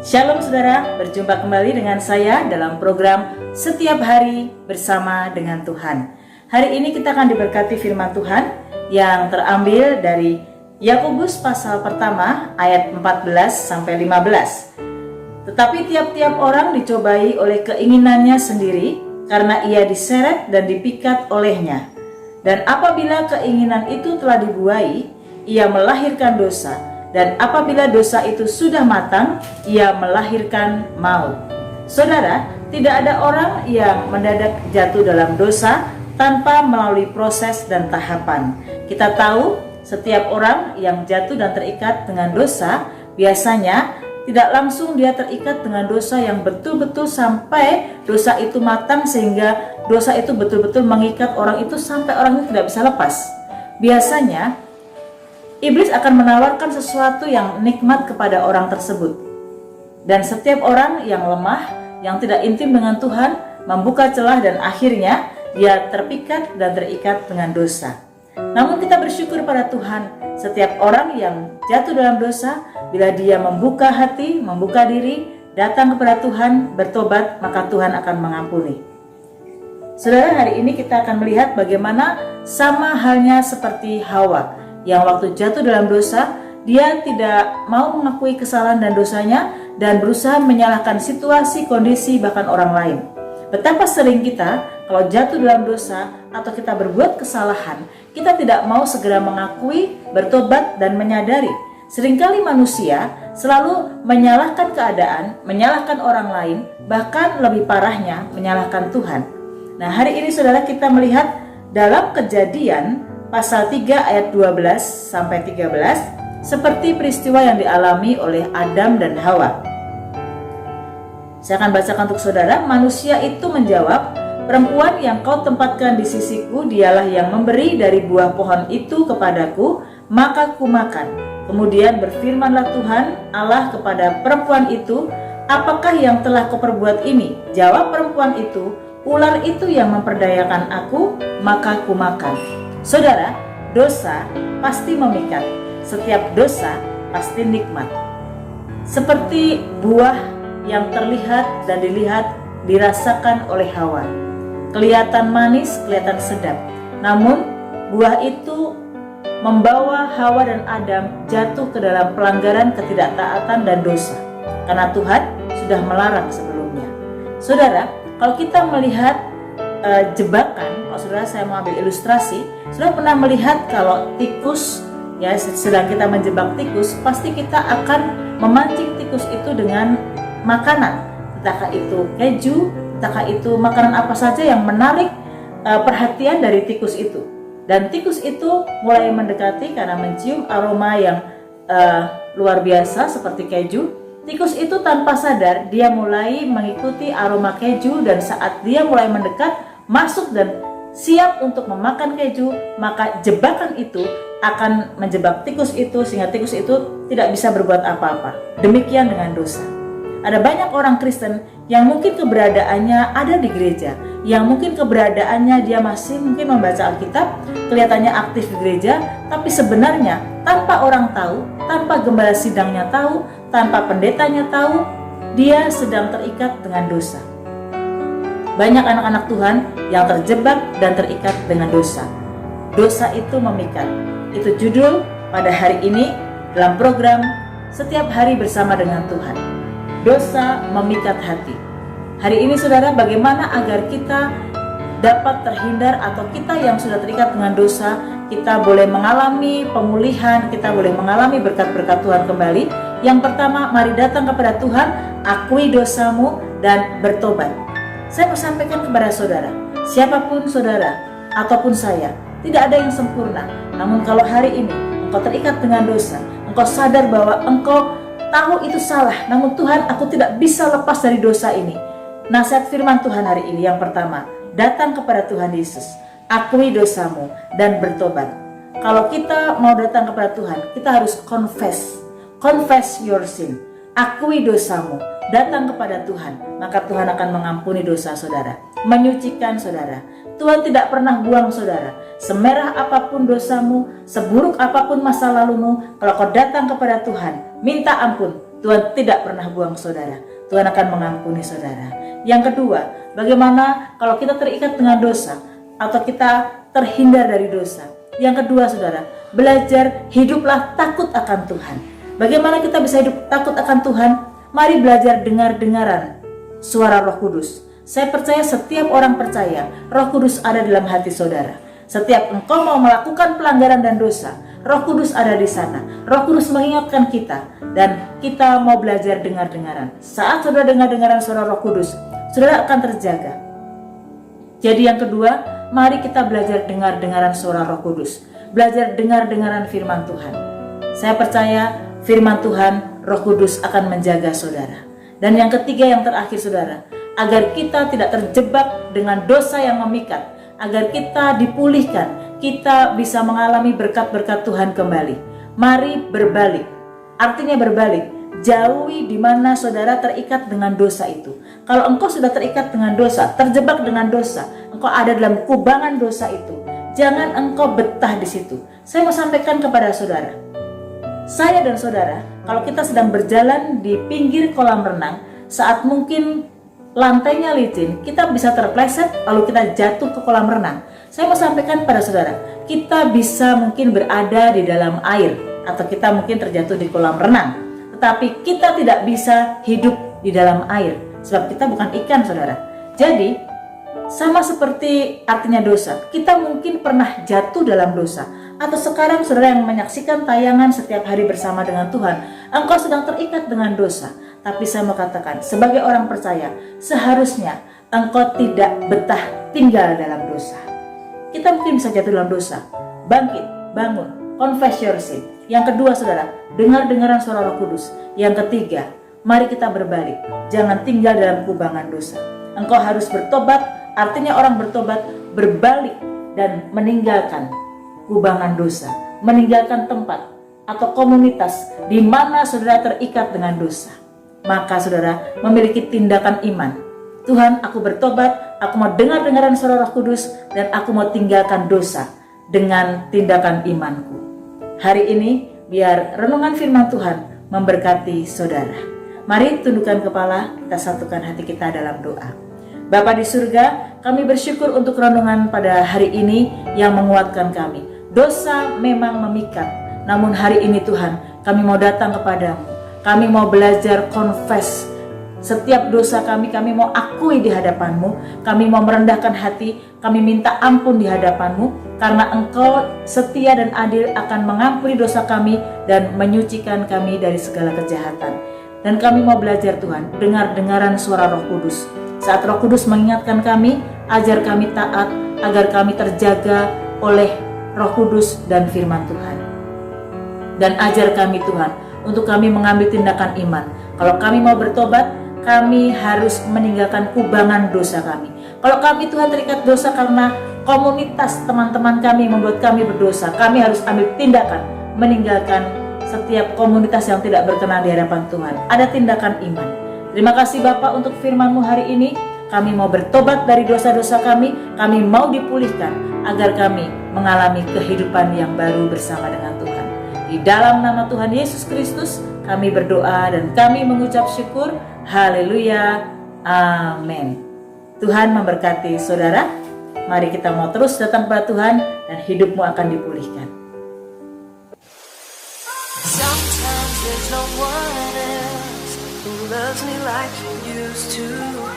Shalom saudara, berjumpa kembali dengan saya dalam program Setiap Hari Bersama dengan Tuhan. Hari ini kita akan diberkati firman Tuhan yang terambil dari Yakobus pasal pertama ayat 14-15. Tetapi tiap-tiap orang dicobai oleh keinginannya sendiri karena ia diseret dan dipikat olehnya. Dan apabila keinginan itu telah dibuai, ia melahirkan dosa. Dan apabila dosa itu sudah matang, ia melahirkan maut. Saudara, tidak ada orang yang mendadak jatuh dalam dosa tanpa melalui proses dan tahapan. Kita tahu setiap orang yang jatuh dan terikat dengan dosa, biasanya tidak langsung dia terikat dengan dosa yang betul-betul sampai dosa itu matang, sehingga dosa itu betul-betul mengikat orang itu sampai orang itu tidak bisa lepas. Biasanya iblis akan menawarkan sesuatu yang nikmat kepada orang tersebut. Dan setiap orang yang lemah, yang tidak intim dengan Tuhan, membuka celah dan akhirnya dia terpikat dan terikat dengan dosa. Namun kita bersyukur pada Tuhan, setiap orang yang jatuh dalam dosa, bila dia membuka hati, membuka diri, datang kepada Tuhan, bertobat, maka Tuhan akan mengampuni. Saudara, hari ini kita akan melihat bagaimana sama halnya seperti Hawa, yang waktu jatuh dalam dosa, dia tidak mau mengakui kesalahan dan dosanya dan berusaha menyalahkan situasi, kondisi, bahkan orang lain. Betapa sering kita kalau jatuh dalam dosa atau kita berbuat kesalahan, kita tidak mau segera mengakui, bertobat, dan menyadari. Seringkali manusia selalu menyalahkan keadaan, menyalahkan orang lain, bahkan lebih parahnya menyalahkan Tuhan. Nah, hari ini saudara, kita melihat dalam Kejadian pasal 3 ayat 12-13 seperti peristiwa yang dialami oleh Adam dan Hawa. Saya akan bacakan untuk saudara. Manusia itu menjawab, "Perempuan yang kau tempatkan di sisiku, dialah yang memberi dari buah pohon itu kepadaku, maka kumakan." Kemudian berfirmanlah Tuhan Allah kepada perempuan itu, "Apakah yang telah kau perbuat ini?" Jawab perempuan itu, "Ular itu yang memperdayakan aku, maka kumakan." Saudara, dosa pasti memikat. Setiap dosa pasti nikmat. Seperti buah yang terlihat dan dirasakan oleh Hawa. Kelihatan manis, kelihatan sedap. Namun buah itu membawa Hawa dan Adam jatuh ke dalam pelanggaran, ketidaktaatan, dan dosa. Karena Tuhan sudah melarang sebelumnya. Saudara, kalau kita melihat jebakan, kalau saudara, saya mau ambil ilustrasi, saudara pernah melihat kalau tikus, ya, sedang kita menjebak tikus, pasti kita akan memancing tikus itu dengan makanan, entahkah itu keju, entahkah itu makanan apa saja yang menarik perhatian dari tikus itu. Dan tikus itu mulai mendekati karena mencium aroma yang luar biasa seperti keju. Tikus itu tanpa sadar dia mulai mengikuti aroma keju, dan saat dia mulai mendekat, masuk dan siap untuk memakan keju, maka jebakan itu akan menjebak tikus itu sehingga tikus itu tidak bisa berbuat apa-apa. Demikian dengan dosa. Ada banyak orang Kristen yang mungkin keberadaannya ada di gereja, yang mungkin keberadaannya dia masih mungkin membaca Alkitab, kelihatannya aktif di gereja, tapi sebenarnya tanpa orang tahu, tanpa gembala sidangnya tahu, tanpa pendetanya tahu, dia sedang terikat dengan dosa. Banyak anak-anak Tuhan yang terjebak dan terikat dengan dosa. Dosa itu memikat. Itu judul pada hari ini dalam program Setiap Hari Bersama dengan Tuhan. Dosa memikat hati. Hari ini saudara, bagaimana agar kita dapat terhindar, atau kita yang sudah terikat dengan dosa, kita boleh mengalami pemulihan, kita boleh mengalami berkat-berkat Tuhan kembali. Yang pertama, mari datang kepada Tuhan, akui dosamu dan bertobat. Saya mau sampaikan kepada saudara, siapapun saudara ataupun saya, tidak ada yang sempurna. Namun kalau hari ini engkau terikat dengan dosa, engkau sadar bahwa engkau tahu itu salah, namun Tuhan, aku tidak bisa lepas dari dosa ini. Nasihat firman Tuhan hari ini yang pertama, datang kepada Tuhan Yesus, akui dosamu dan bertobat. Kalau kita mau datang kepada Tuhan, kita harus confess your sin. Akui dosamu, datang kepada Tuhan, maka Tuhan akan mengampuni dosa saudara, menyucikan saudara. Tuhan tidak pernah buang saudara. Semerah apapun dosamu, seburuk apapun masa lalumu, kalau kau datang kepada Tuhan, minta ampun, Tuhan tidak pernah buang saudara. Tuhan akan mengampuni saudara. Yang kedua, bagaimana kalau kita terikat dengan dosa atau kita terhindar dari dosa? Yang kedua saudara, belajar hiduplah takut akan Tuhan. Bagaimana kita bisa hidup takut akan Tuhan? Mari belajar dengar-dengaran suara Roh Kudus. Saya percaya setiap orang percaya Roh Kudus ada dalam hati saudara. Setiap engkau mau melakukan pelanggaran dan dosa, Roh Kudus ada di sana. Roh Kudus mengingatkan kita dan kita mau belajar dengar-dengaran. Saat saudara dengar-dengaran suara Roh Kudus, saudara akan terjaga. Jadi yang kedua, mari kita belajar dengar-dengaran suara Roh Kudus. Belajar dengar-dengaran firman Tuhan. Saya percaya firman Tuhan, Roh Kudus akan menjaga saudara. Dan yang ketiga, yang terakhir saudara, agar kita tidak terjebak dengan dosa yang memikat, agar kita dipulihkan, kita bisa mengalami berkat-berkat Tuhan kembali. Mari berbalik. Artinya berbalik, jauhi di mana saudara terikat dengan dosa itu. Kalau engkau sudah terikat dengan dosa, terjebak dengan dosa, engkau ada dalam kubangan dosa itu, jangan engkau betah di situ. Saya mau sampaikan kepada saudara, saya dan saudara, kalau kita sedang berjalan di pinggir kolam renang, saat mungkin lantainya licin, kita bisa terpleset lalu kita jatuh ke kolam renang. Saya mau sampaikan pada saudara, kita bisa mungkin berada di dalam air atau kita mungkin terjatuh di kolam renang, tetapi kita tidak bisa hidup di dalam air sebab kita bukan ikan saudara. Jadi sama seperti artinya dosa, kita mungkin pernah jatuh dalam dosa, atau sekarang saudara yang menyaksikan tayangan setiap hari bersama dengan Tuhan, engkau sedang terikat dengan dosa. Tapi saya mau katakan, sebagai orang percaya, seharusnya engkau tidak betah tinggal dalam dosa. Kita mungkin bisa jatuh dalam dosa, bangkit, bangun, confess your sin. Yang kedua saudara, dengar-dengaran suara Roh Kudus. Yang ketiga, mari kita berbalik, jangan tinggal dalam kubangan dosa. Engkau harus bertobat, artinya orang bertobat, berbalik dan meninggalkan kubangan dosa, meninggalkan tempat atau komunitas di mana saudara terikat dengan dosa. Maka saudara memiliki tindakan iman. Tuhan, aku bertobat, aku mau dengar-dengaran suara Roh Kudus, dan aku mau tinggalkan dosa dengan tindakan imanku. Hari ini biar renungan firman Tuhan memberkati saudara. Mari tundukkan kepala, kita satukan hati kita dalam doa. Bapa di surga, kami bersyukur untuk renungan pada hari ini yang menguatkan kami. Dosa memang memikat, namun hari ini Tuhan, kami mau datang kepadamu. Kami mau belajar confess setiap dosa kami mau akui di hadapan-Mu. Kami mau merendahkan hati, kami minta ampun di hadapan-Mu, karena Engkau setia dan adil akan mengampuni dosa kami dan menyucikan kami dari segala kejahatan. Dan kami mau belajar Tuhan, dengar-dengaran suara Roh Kudus. Saat Roh Kudus mengingatkan kami, ajar kami taat, agar kami terjaga oleh Roh Kudus dan firman Tuhan. Dan ajar kami Tuhan, untuk kami mengambil tindakan iman. Kalau kami mau bertobat, kami harus meninggalkan kubangan dosa kami. Kalau kami Tuhan terikat dosa karena komunitas teman-teman kami membuat kami berdosa, kami harus ambil tindakan, meninggalkan setiap komunitas yang tidak berkenan di hadapan Tuhan. Ada tindakan iman. Terima kasih Bapak untuk firman-Mu hari ini. Kami mau bertobat dari dosa-dosa kami mau dipulihkan agar kami mengalami kehidupan yang baru bersama dengan Tuhan. Di dalam nama Tuhan Yesus Kristus kami berdoa dan kami mengucap syukur. Haleluya. Amin. Tuhan memberkati saudara. Mari kita mau terus datang pada Tuhan dan hidupmu akan dipulihkan. Sometimes there's no one else who loves me like you used to.